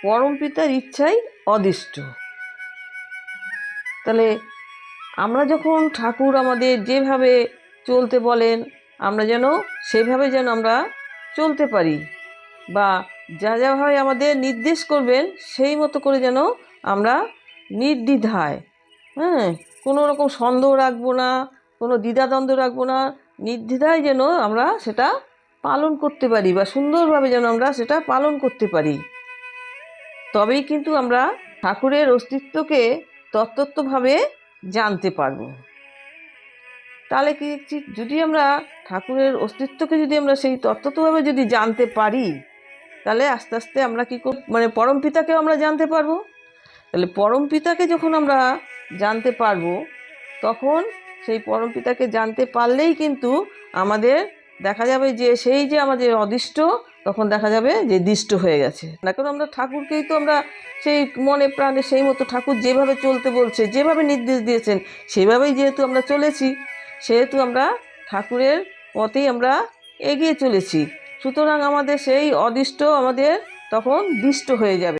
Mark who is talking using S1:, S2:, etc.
S1: পরমপিতার ইচ্ছাই অদিষ্ট। তাহলে আমরা যখন ঠাকুর আমাদের যেভাবে চলতে বলেন আমরা যেন সেভাবে যেন আমরা চলতে পারি, বা যা যাভাবে আমাদের নির্দেশ করবেন সেই মতো করে যেন আমরা নির্দ্বিধায়, কোনো রকম সন্দেহ রাখবো না, কোনো দ্বিধাদ্বন্দ্ব রাখবো না, নির্দ্বিধায় যেন আমরা সেটা পালন করতে পারি বা সুন্দরভাবে যেন আমরা সেটা পালন করতে পারি। তবেই কিন্তু আমরা ঠাকুরের অস্তিত্বকে তত্ত্বভাবে জানতে পারবো। তাহলে কি যদি আমরা ঠাকুরের অস্তিত্বকে যদি আমরা সেই তত্ত্বভাবে যদি জানতে পারি, তাহলে আস্তে আস্তে আমরা কী মানে পরমপিতাকেও আমরা জানতে পারবো। তাহলে পরমপিতাকে যখন আমরা জানতে পারবো, তখন সেই পরমপিতাকে জানতে পারলেই কিন্তু আমাদের দেখা যাবে যে সেই যে আমাদের অদিষ্ট, তখন দেখা যাবে যে দিষ্ট হয়ে গেছে। না কারণ আমরা ঠাকুরকেই তো আমরা সেই মনে প্রাণে সেই মতো ঠাকুর যেভাবে চলতে বলছে, যেভাবে নির্দেশ দিয়েছেন সেভাবেই যেহেতু আমরা চলেছি, সেহেতু আমরা ঠাকুরের পথেই আমরা এগিয়ে চলেছি। সুতরাং আমাদের সেই অদিষ্ট আমাদের তখন দিষ্ট হয়ে যাবে।